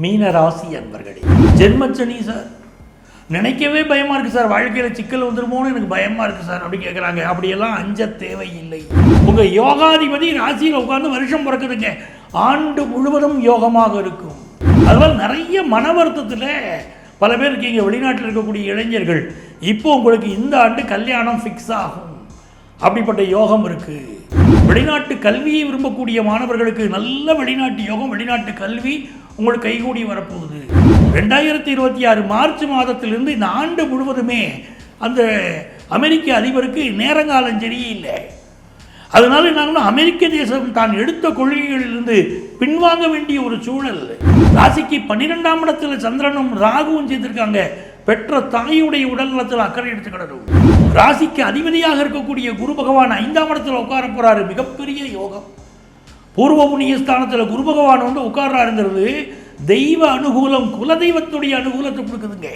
மீன ராசி அன்பர்களே, ஜென்மச்சனி சார் நினைக்கவே பயமாக இருக்குது சார், வாழ்க்கையில் சிக்கல் வந்துருமோன்னு எனக்கு பயமாக இருக்குது சார் அப்படி கேட்குறாங்க. அப்படியெல்லாம் அஞ்ச தேவையில்லை. உங்கள் யோகாதிபதி ராசியில் உட்காந்து வருஷம் பிறக்குதுங்க, ஆண்டு முழுவதும் யோகமாக இருக்கும். அதனால் நிறைய மன வருத்தத்தில் பல பேர் இருக்கீங்க. வெளிநாட்டில் இருக்கக்கூடிய இளைஞர்கள் இப்போ உங்களுக்கு இந்த ஆண்டு கல்யாணம் ஃபிக்ஸ் ஆகும், அப்படிப்பட்ட யோகம் இருக்குது. வெளிநாட்டு கல்வியை விரும்பக்கூடிய மாணவர்களுக்கு நல்ல வெளிநாட்டு யோகம், வெளிநாட்டு கல்வி உங்களுக்கு கைகூடி வரப்போகுது. 2026 மார்ச் மாதத்திலிருந்து இந்த ஆண்டு முழுவதுமே அந்த அமெரிக்க அதிபருக்கு நேரங்காலம் சரியில்லை. அதனால என்ன, அமெரிக்க தேசம் தான் எடுத்த கொள்கைகளிலிருந்து பின்வாங்க வேண்டிய ஒரு சூழல். ராசிக்கு 12ஆம் இடத்துல சந்திரனும் ராகுவும் சேர்த்திருக்காங்க. பெற்ற தாயுடைய உடல் நலத்தில் அக்கறை எடுத்துக்கிடணும். ராசிக்கு அதிபதியாக இருக்கக்கூடிய குரு பகவான் 5ஆம் இடத்துல உட்கார போறாரு, மிகப்பெரிய யோகம். பூர்வ புண்ணிய ஸ்தானத்தில் குரு பகவான் வந்து உட்கார்றாருங்கிறது தெய்வ அனுகூலம், குலதெய்வத்துடைய அனுகூலத்தை கொடுக்குதுங்க.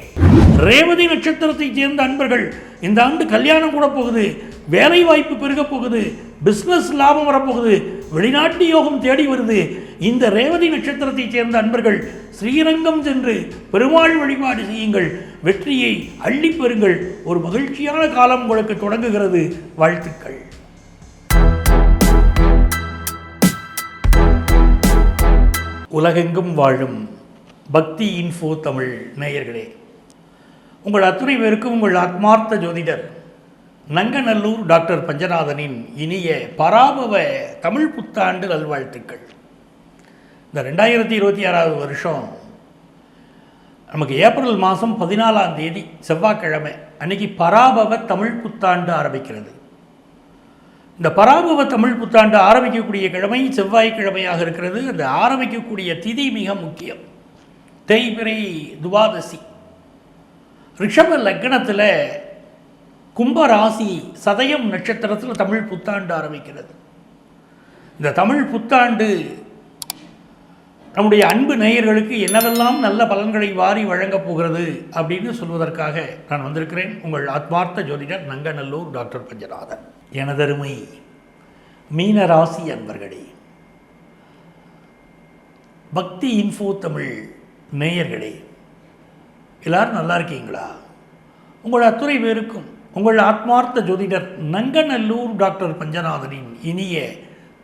ரேவதி நட்சத்திரத்தை சேர்ந்த அன்பர்கள் இந்த ஆண்டு கல்யாணம் கூட போகுது, வேலை வாய்ப்பு பெருக போகுது, பிஸ்னஸ் லாபம் வரப்போகுது, வெளிநாட்டு யோகம் தேடி வருது. இந்த ரேவதி நட்சத்திரத்தை சேர்ந்த அன்பர்கள் ஸ்ரீரங்கம் சென்று பெருமாள் வழிபாடு செய்யுங்கள், வெற்றியை அள்ளி பெறுங்கள். ஒரு மகிழ்ச்சியான காலம் உங்களுக்கு தொடங்குகிறது. வாழ்த்துக்கள். உலகெங்கும் வாழும் பக்தி இன்ஃபோ தமிழ் நேயர்களே, உங்கள் அத்துணை பேருக்கும் உங்கள் ஆத்மார்த்த ஜோதிடர் நங்கநல்லூர் டாக்டர் பஞ்சநாதனின் இனிய பராபவ தமிழ் புத்தாண்டு நல்வாழ்த்துக்கள். இந்த 2026 வருஷம் நமக்கு ஏப்ரல் மாதம் 14ஆம் தேதி செவ்வாய்க்கிழமை அன்னைக்கு பராபவ தமிழ் புத்தாண்டு ஆரம்பிக்கிறது. இந்த பராபவ தமிழ் புத்தாண்டு ஆரம்பிக்கக்கூடிய கிழமை செவ்வாய்க்கிழமையாக இருக்கிறது. அந்த ஆரம்பிக்கக்கூடிய திதி மிக முக்கியம். தேய்பிரை துவாதசி. ரிஷப லக்னத்தில் கும்பராசி சதயம் நட்சத்திரத்தில் தமிழ் புத்தாண்டு ஆரம்பிக்கிறது. இந்த தமிழ் புத்தாண்டு நம்முடைய அன்பு நேயர்களுக்கு என்னவெல்லாம் நல்ல பலன்களை வாரி வழங்கப் போகிறது அப்படின்னு சொல்வதற்காக நான் வந்திருக்கிறேன். உங்கள் ஆத்மார்த்த ஜோதிடர் நங்கநல்லூர் டாக்டர் பஞ்சநாதன். எனதருமை மீனராசி அன்பர்களே, பக்தி இன்ஃபோ தமிழ் நேயர்களே, எல்லாரும் நல்லா இருக்கீங்களா? உங்கள் அத்துணை பேருக்கும் உங்கள் ஆத்மார்த்த ஜோதிடர் நங்கநல்லூர் டாக்டர் பஞ்சநாதனின் இனிய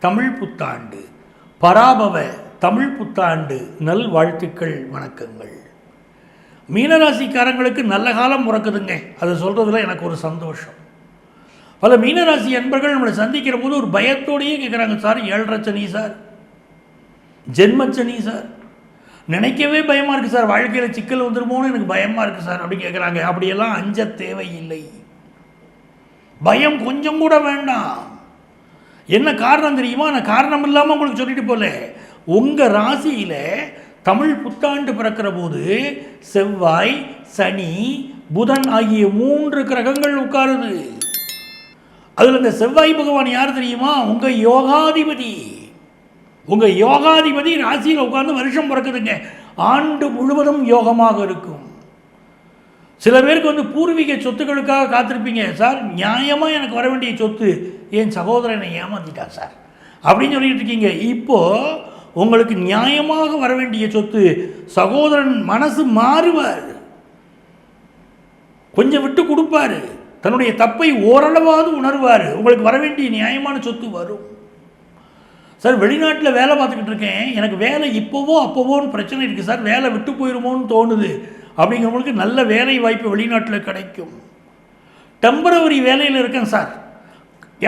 தமிழ் புத்தாண்டு பராபவ தமிழ் புத்தாண்டு நல் வாழ்த்துக்கள், வணக்கங்கள். மீனராசிக்காரங்களுக்கு நல்ல காலம் பிறக்குதுங்க, அதை சொல்கிறதுல எனக்கு ஒரு சந்தோஷம். பல மீனராசி அன்பர்கள் நம்மளை சந்திக்கிற போது ஒரு பயத்தோடையே கேட்குறாங்க, சார் 7.5 சனி சார், ஜென்மச்சனி சார், நினைக்கவே பயமாக இருக்குது சார், வாழ்க்கையில் சிக்கல் வந்துருமோன்னு எனக்கு பயமாக இருக்குது சார் அப்படி கேட்குறாங்க. அப்படியெல்லாம் அஞ்ச தேவையில்லை. பயம் கொஞ்சம் கூட வேண்டாம். என்ன காரணம் தெரியுமா? நான் காரணம் இல்லாமல் உங்களுக்கு சொல்லிட்டு போல, உங்கள் ராசியில் தமிழ் புத்தாண்டு பிறக்கிற போது செவ்வாய், சனி, புதன் ஆகிய 3 கிரகங்கள் உட்காருது. அதில் இந்த செவ்வாய் பகவான் யார் தெரியுமா? உங்கள் யோகாதிபதி. உங்கள் யோகாதிபதி ராசியில் உட்கார்ந்து வருஷம் பிறக்குதுங்க, ஆண்டு முழுவதும் யோகமாக இருக்கும். சில பேருக்கு வந்து பூர்வீக சொத்துக்களுக்காக காத்திருப்பீங்க. சார் நியாயமாக எனக்கு வர வேண்டிய சொத்து என் சகோதரனை ஏமாத்திட்டா சார் அப்படின்னு சொல்லிட்டு இருக்கீங்க. இப்போது உங்களுக்கு நியாயமாக வர வேண்டிய சொத்து, சகோதரன் மனசு மாறுவார், கொஞ்சம் விட்டு கொடுப்பார், தன்னுடைய தப்பை ஓரளவாவது உணர்வார், உங்களுக்கு வர வேண்டிய நியாயமான சொத்து வரும். சார் வெளிநாட்டில் வேலை பார்த்துக்கிட்டு இருக்கேன், எனக்கு வேலை இப்போவோ அப்போவோன்னு பிரச்சனை இருக்குது சார், வேலை விட்டு போயிடுமோன்னு தோணுது அப்படிங்கிறவங்களுக்கு நல்ல வேலை வாய்ப்பு வெளிநாட்டில் கிடைக்கும். டெம்பரவரி வேலையில் இருக்கேன் சார்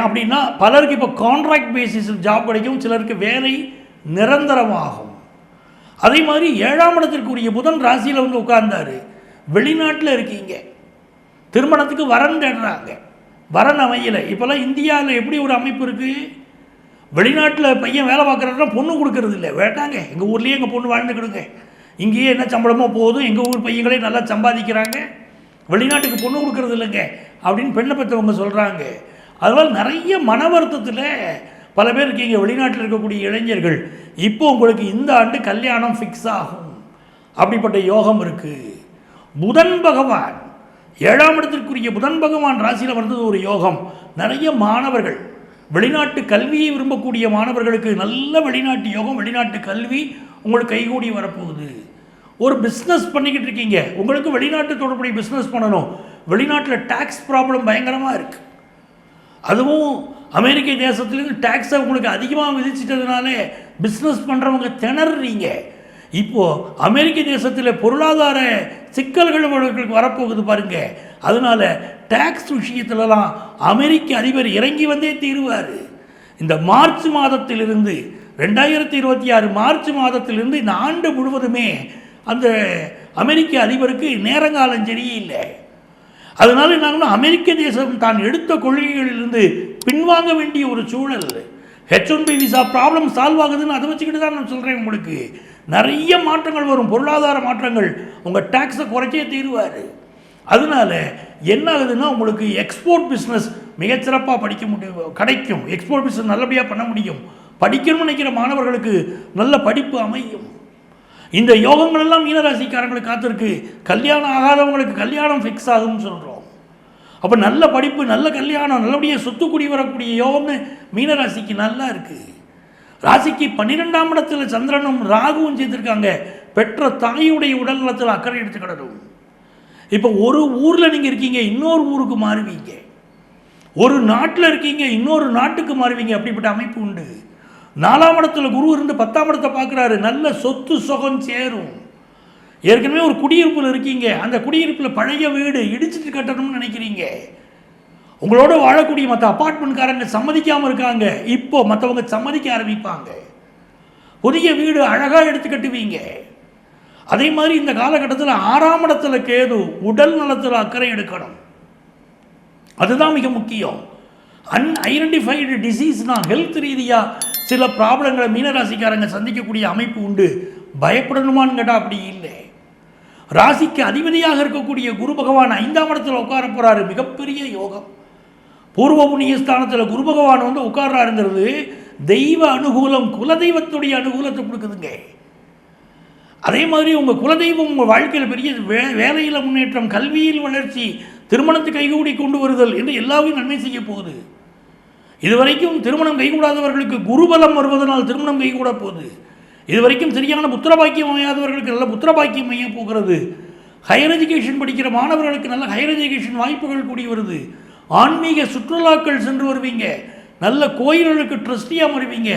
அப்படின்னா பலருக்கு இப்போ கான்ட்ராக்ட் பேசிஸில் ஜாப் கிடைக்கும், சிலருக்கு வேலை நிரந்தரமாகும். அதே மாதிரி 7ஆம் இடத்திற்குரிய புதன் ராசியில் வந்து உட்கார்ந்தார். வெளிநாட்டில் இருக்கீங்க, திருமணத்துக்கு வரன் தேடுறாங்க, வரன் அமையலை. இப்போல்லாம் இந்தியாவில் எப்படி ஒரு அமைப்பு இருக்குது, வெளிநாட்டில் பையன் வேலை பார்க்குறதுனா பொண்ணு கொடுக்கறது இல்லை, வேண்டாங்க எங்கள் ஊர்லேயே எங்கள் பொண்ணு வாழ்ந்துக்கிடுங்க, இங்கேயே என்ன சம்பளமோ போதும், எங்கள் ஊர் பையங்களே நல்லா சம்பாதிக்கிறாங்க, வெளிநாட்டுக்கு பொண்ணு கொடுக்கறது இல்லைங்க அப்படின்னு பெண்ணை பெற்றவங்க சொல்கிறாங்க. அதனால் நிறைய மன வருத்தத்தில் பல பேர் இருக்கீங்க. வெளிநாட்டில் இருக்கக்கூடிய இளைஞர்கள் இப்போ உங்களுக்கு இந்த ஆண்டு கல்யாணம் ஃபிக்ஸ் ஆகும், அப்படிப்பட்ட யோகம் இருக்குது. புதன் பகவான் 7ஆம் இடத்திற்குரிய புதன் பகவான் ராசியில் வந்தது ஒரு யோகம். நிறைய மாணவர்கள் வெளிநாட்டு கல்வியை விரும்பக்கூடிய மாணவர்களுக்கு நல்ல வெளிநாட்டு யோகம், வெளிநாட்டு கல்வி உங்களுக்கு கைகூடி வரப்போகுது. ஒரு பிஸ்னஸ் பண்ணிக்கிட்டு இருக்கீங்க, உங்களுக்கு வெளிநாட்டு தொடர்புடைய பிஸ்னஸ் பண்ணணும், வெளிநாட்டில் டேக்ஸ் ப்ராப்ளம் பயங்கரமாக இருக்குது. அதுவும் அமெரிக்க தேசத்துலேருந்து டேக்ஸை உங்களுக்கு அதிகமாக விதிச்சிட்டதுனாலே பிஸ்னஸ் பண்ணுறவங்க திணறீங்க. இப்போது அமெரிக்க தேசத்தில் பொருளாதார சிக்கல்கள் உங்களுக்கு வரப்போகுது பாருங்கள். அதனால் டேக்ஸ் விஷயத்துலலாம் அமெரிக்க அதிபர் இறங்கி வந்தே தீருவார். இந்த மார்ச் மாதத்திலிருந்து 2026 மார்ச் மாதத்திலிருந்து இந்த ஆண்டு முழுவதுமே அந்த அமெரிக்க அதிபருக்கு நேரங்காலம் சரியில்லை. அதனால நாங்கள் அமெரிக்க தேசம் தான் எடுத்த கொள்கைகளிலிருந்து பின்வாங்க வேண்டிய ஒரு சூழல். H1B விசா ப்ராப்ளம் சால்வ் ஆகுதுன்னு அதை வச்சுக்கிட்டு தான் நான் சொல்கிறேன். உங்களுக்கு நிறைய மாற்றங்கள் வரும், பொருளாதார மாற்றங்கள். உங்கள் டேக்ஸை குறைச்சே தீருவார். அதனால என்ன ஆகுதுன்னா உங்களுக்கு எக்ஸ்போர்ட் பிஸ்னஸ் மிகச்சிறப்பாக படிக்க முடியும், கிடைக்கும். எக்ஸ்போர்ட் பிஸ்னஸ் நல்லபடியாக பண்ண முடியும். படிக்கணும்னு நினைக்கிற மாணவர்களுக்கு நல்ல படிப்பு அமையும். இந்த யோகங்கள் எல்லாம் மீனராசிக்காரங்களுக்கு காத்திருக்கு. கல்யாணம் ஆகாதவங்களுக்கு கல்யாணம் ஃபிக்ஸ் ஆகும்னு சொல்கிறோம். அப்போ நல்ல படிப்பு, நல்ல கல்யாணம், நல்லபடியாக சொத்து கூடி வரக்கூடிய யோகம்னு மீனராசிக்கு நல்லா இருக்குது. ராசிக்கு 12ஆம் இடத்துல சந்திரனும் ராகுவும் சேர்த்துருக்காங்க. பெற்ற தாயுடைய உடல் நலத்தில் அக்கறை எடுத்துக்கிடணும். இப்போ ஒரு ஊரில் நீங்கள் இருக்கீங்க, இன்னொரு ஊருக்கு மாறுவீங்க. ஒரு நாட்டில் இருக்கீங்க, இன்னொரு நாட்டுக்கு மாறுவீங்க. அப்படிப்பட்ட அமைப்பு உண்டு. 4ஆம் இடத்துல குரு இருந்து 10ஆம் இடத்தை பார்க்குறாரு. நல்ல சொத்து சுகம் சேரும். ஏற்கனவே ஒரு குடியிருப்பில் இருக்கீங்க, அந்த குடியிருப்பில் பழைய வீடு இடிச்சிட்டு கட்டணும்னு நினைக்கிறீங்க. உங்களோட வாழக்கூடிய மற்ற அப்பார்ட்மெண்ட்காரங்க சம்மதிக்காமல் இருக்காங்க. இப்போ மற்றவங்க சம்மதிக்க ஆரம்பிப்பாங்க. புதிய வீடு அழகாக எடுத்து கட்டுவீங்க. அதே மாதிரி இந்த காலகட்டத்தில் 6ஆம் இடத்துல கேது, உடல் நலத்தில் அக்கறை எடுக்கணும். அதுதான் மிக முக்கியம். அன்ஐடென்டிஃபைடு டிசீஸ்னால் ஹெல்த் ரீதியாக சில ப்ராப்ளங்களை மீனராசிக்காரங்க சந்திக்கக்கூடிய அமைப்பு உண்டு. பயப்படணுமான்னு கேட்டால் அப்படி இல்லை. ராசிக்கு அதிபதியாக இருக்கக்கூடிய குரு பகவான் 5ஆம் இடத்துல உட்கார போகிறாரு. மிகப்பெரிய யோகம். பூர்வ புண்ணிய ஸ்தானத்தில் குரு பகவான் வந்து உட்கார்றாருங்கிறது தெய்வ அனுகூலம், குலதெய்வத்துடைய அனுகூலத்தை கொடுக்குதுங்க. அதே மாதிரி உங்கள் குலதெய்வம் உங்கள் வாழ்க்கையில் பெரிய வேலையில் முன்னேற்றம், கல்வியில் வளர்ச்சி, திருமணத்தை கைகூடி கொண்டு வருதல் என்று எல்லாவையும் நன்மை செய்ய போகுது. இதுவரைக்கும் திருமணம் கைகூடாதவர்களுக்கு குருபலம் வருவதனால் திருமணம் கைகூட போகுது. இதுவரைக்கும் சரியான புத்திரபாக்கியம் அமையாதவர்களுக்கு நல்ல புத்திரபாக்கியம் அமைய போகிறது. ஹையர் எஜுகேஷன் படிக்கிற மாணவர்களுக்கு நல்ல ஹையர் எஜுகேஷன் வாய்ப்புகள் கூடி வருது. ஆன்மீக சுற்றுலாக்கள் சென்று வருவீங்க. நல்ல கோயில்களுக்கு ட்ரஸ்டியாக வருவீங்க.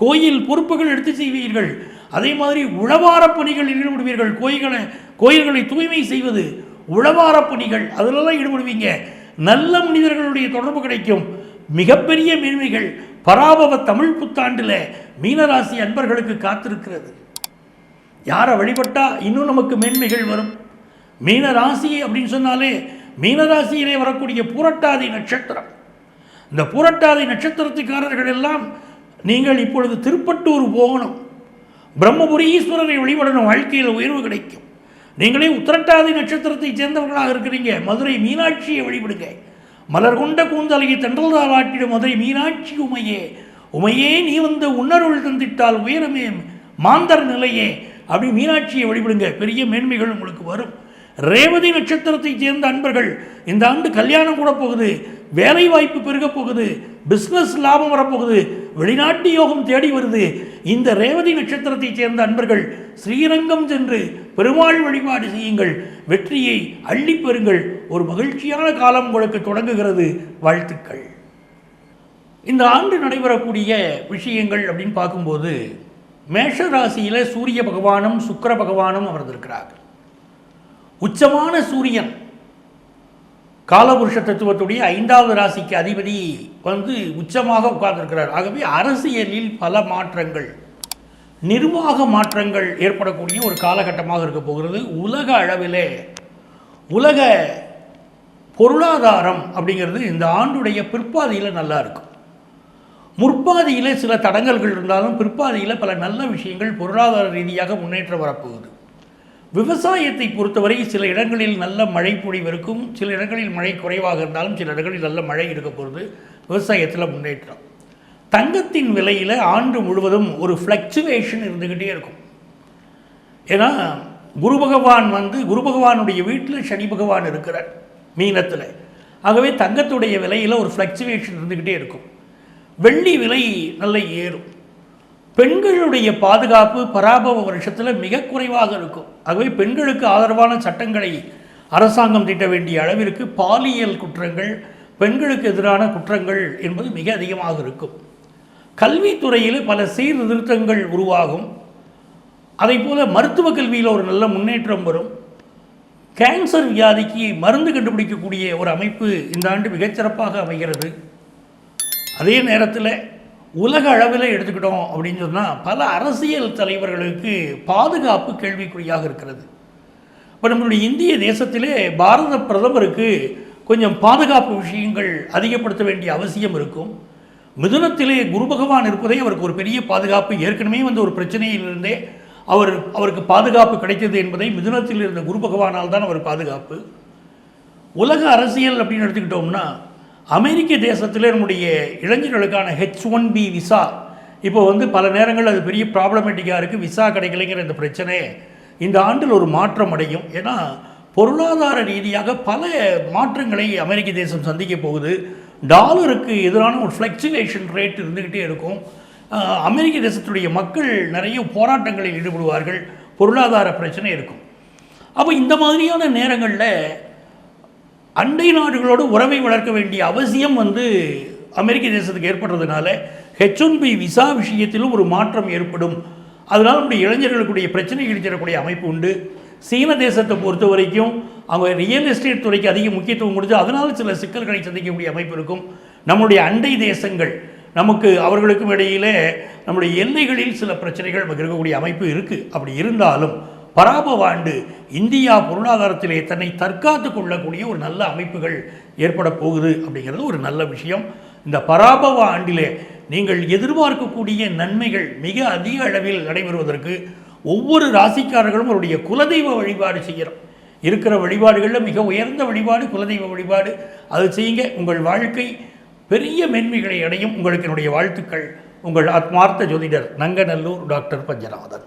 கோயில் பொறுப்புகள் எடுத்து செய்வீர்கள். அதே மாதிரி உழவார பணிகளில் ஈடுபடுவீர்கள். கோயில்களை தூய்மை செய்வது, உழவார பணிகள், அதிலெல்லாம் ஈடுபடுவீங்க. நல்ல மனிதர்களுடைய தொடர்பு கிடைக்கும். மிகப்பெரிய மேன்மைகள் பராபவ தமிழ் புத்தாண்டில் மீனராசி அன்பர்களுக்கு காத்திருக்கிறது. யாரை வழிபட்டால் இன்னும் நமக்கு மேன்மைகள் வரும்? மீனராசி அப்படின்னு சொன்னாலே மீனராசியிலே வரக்கூடிய பூரட்டாதி நட்சத்திரம். இந்த பூரட்டாதி நட்சத்திரத்துக்காரர்கள் எல்லாம் நீங்கள் இப்பொழுது திருப்பட்டூர் போகணும். பிரம்மபுரி ஈஸ்வரரை வழிபடணும். வாழ்க்கையில் உயர்வு கிடைக்கும். நீங்களே உத்திரட்டாதி நட்சத்திரத்தை சேர்ந்தவர்களாக இருக்கிறீங்க, மதுரை மீனாட்சியை வழிபடுங்க. மலர் கொண்ட கூந்தலையை தென்றல்தால் ஆட்டிடும் மதுரை மீனாட்சி உமையே, உமையே நீ வந்து உன்னருள் தந்திட்டால் உயரமே மாந்தர் நிலையே, அப்படி மீனாட்சியை வழிபடுங்க. பெரிய மேன்மைகள் உங்களுக்கு வரும். ரேவதி நட்சத்திரத்தை சேர்ந்த அன்பர்கள் இந்த ஆண்டு கல்யாணம் கூட போகுது, வேலை வாய்ப்பு பெருக போகுது, பிஸ்னஸ் லாபம் வரப்போகுது, வெளிநாட்டு யோகம் தேடி வருது. இந்த ரேவதி நட்சத்திரத்தை சேர்ந்த அன்பர்கள் ஸ்ரீரங்கம் சென்று பெருமாள் வழிபாடு செய்யுங்கள். வெற்றியை அள்ளி பெறுங்கள். ஒரு மகிழ்ச்சியான காலம் உங்களுக்கு தொடங்குகிறது. வாழ்த்துக்கள். இந்த ஆண்டு நடைபெறக்கூடிய விஷயங்கள் அப்படின்னு பார்க்கும்போது மேஷ ராசியில் சூரிய பகவானும் சுக்கிர பகவானும் அமர்ந்திருக்கிறார்கள். உச்சமான சூரியன் காலபுருஷ தத்துவத்துடைய 5வது ராசிக்கு அதிபதி வந்து உச்சமாக உட்கார்ந்திருக்கிறார். ஆகவே அரசியலில் பல மாற்றங்கள், நிர்வாக மாற்றங்கள் ஏற்படக்கூடிய ஒரு காலகட்டமாக இருக்க போகிறது. உலக அளவிலே உலக பொருளாதாரம் அப்படிங்கிறது இந்த ஆண்டுடைய பிற்பாதியில் நல்லா இருக்கும். முற்பாதியில் சில தடங்கல்கள் இருந்தாலும் பிற்பாதியில் பல நல்ல விஷயங்கள் பொருளாதார ரீதியாக முன்னேற்றம் வரப்போகுது. விவசாயத்தை பொறுத்தவரை சில இடங்களில் நல்ல மழை பொழிவு இருக்கும், சில இடங்களில் மழை குறைவாக இருந்தாலும் சில இடங்களில் நல்ல மழை இருக்க போகிறது. விவசாயத்தில் முன்னேற்றம். தங்கத்தின் விலையில் ஆண்டு முழுவதும் ஒரு ஃப்ளக்சுவேஷன் இருந்துக்கிட்டே இருக்கும். ஏன்னா குரு பகவானுடைய வீட்டில் சனி பகவான் இருக்கிறார் மீனத்தில். ஆகவே தங்கத்துடைய விலையில் ஒரு ஃப்ளக்சுவேஷன் இருந்துக்கிட்டே இருக்கும். வெள்ளி விலை நல்ல ஏறும். பெண்களுடைய பாதுகாப்பு பராபவ வருஷத்தில் மிக குறைவாக இருக்கும். ஆகவே பெண்களுக்கு ஆதரவான சட்டங்களை அரசாங்கம் தீட்ட வேண்டிய அளவிற்கு பாலியல் குற்றங்கள், பெண்களுக்கு எதிரான குற்றங்கள் என்பது மிக அதிகமாக இருக்கும். கல்வித்துறையில் பல சீர்திருத்தங்கள் உருவாகும். அதை போல மருத்துவ கல்வியில் ஒரு நல்ல முன்னேற்றம் வரும். கேன்சர் வியாதிக்கு மருந்து கண்டுபிடிக்கக்கூடிய ஒரு அமைப்பு இந்த ஆண்டு மிகச்சிறப்பாக அமைகிறது. அதே நேரத்தில் உலக அளவில் எடுத்துக்கிட்டோம் அப்படின்னு சொன்னால் பல அரசியல் தலைவர்களுக்கு பாதுகாப்பு கேள்விக்குறியாக இருக்கிறது. இப்போ நம்மளுடைய இந்திய தேசத்திலே பாரத பிரதமருக்கு கொஞ்சம் பாதுகாப்பு விஷயங்கள் அதிகப்படுத்த வேண்டிய அவசியம் இருக்கும். மிதுனத்திலே குரு பகவான் இருப்பதே அவருக்கு ஒரு பெரிய பாதுகாப்பு. ஏற்கனவே ஒரு பிரச்சனையிலிருந்தே அவருக்கு பாதுகாப்பு கிடைத்தது என்பதை மிதுனத்தில் இருந்த குரு பகவானால் தான் அவர் பாதுகாப்பு. உலக அரசியல் அப்படின்னு எடுத்துக்கிட்டோம்னா அமெரிக்க தேசத்தில் நம்முடைய இளைஞர்களுக்கான H1B விசா இப்போ பல நேரங்கள் அது பெரிய ப்ராப்ளமேட்டிக்காக இருக்குது. விசா கிடைக்கலைங்கிற இந்த பிரச்சனை இந்த ஆண்டில் ஒரு மாற்றம் அடையும். ஏன்னா பொருளாதார ரீதியாக பல மாற்றங்களை அமெரிக்க தேசம் சந்திக்க போகுது. டாலருக்கு எதிரான ஒரு ஃப்ளக்சுவேஷன் ரேட் இருந்துக்கிட்டே இருக்கும். அமெரிக்க தேசத்துடைய மக்கள் நிறைய போராட்டங்களில் ஈடுபடுவார்கள். பொருளாதார பிரச்சனை இருக்கும். அப்போ இந்த மாதிரியான நேரங்களில் அண்டை நாடுகளோடு உறவை வளர்க்க வேண்டிய அவசியம் அமெரிக்க தேசத்துக்கு ஏற்படுறதுனால H1B விசா விஷயத்திலும் ஒரு மாற்றம் ஏற்படும். அதனால் நம்முடைய இளைஞர்களுக்குடைய பிரச்சனைகள் தரக்கூடிய அமைப்பு உண்டு. சீன தேசத்தை பொறுத்த வரைக்கும் அவங்க ரியல் எஸ்டேட் துறைக்கு அதிக முக்கியத்துவம் கொடுத்து அதனால் சில சிக்கல்களை சந்திக்கக்கூடிய அமைப்பு இருக்கும். நம்முடைய அண்டை தேசங்கள் அவர்களுக்கும் இடையிலே நம்முடைய எல்லைகளில் சில பிரச்சனைகள் இருக்கக்கூடிய அமைப்பு இருக்குது. அப்படி இருந்தாலும் பராபவ ஆண்டு இந்தியா பொருளாதாரத்திலே தன்னை தற்காத்து கொள்ளக்கூடிய ஒரு நல்ல அமைப்புகள் ஏற்பட போகுது அப்படிங்கிறது ஒரு நல்ல விஷயம். இந்த பராபவ ஆண்டிலே நீங்கள் எதிர்பார்க்கக்கூடிய நன்மைகள் மிக அதிக அளவில் நடைபெறுவதற்கு ஒவ்வொரு ராசிக்காரர்களும் அவருடைய குலதெய்வ வழிபாடு செய்கிறோம். இருக்கிற வழிபாடுகளில் மிக உயர்ந்த வழிபாடு குலதெய்வ வழிபாடு. அது செய்யுங்க, உங்கள் வாழ்க்கை பெரிய மேன்மைகளை அடையும். உங்களுக்கு என்னுடைய வாழ்த்துக்கள். உங்கள் ஆத்மார்த்த ஜோதிடர் நங்கநல்லூர் டாக்டர் பஞ்சநாதன்.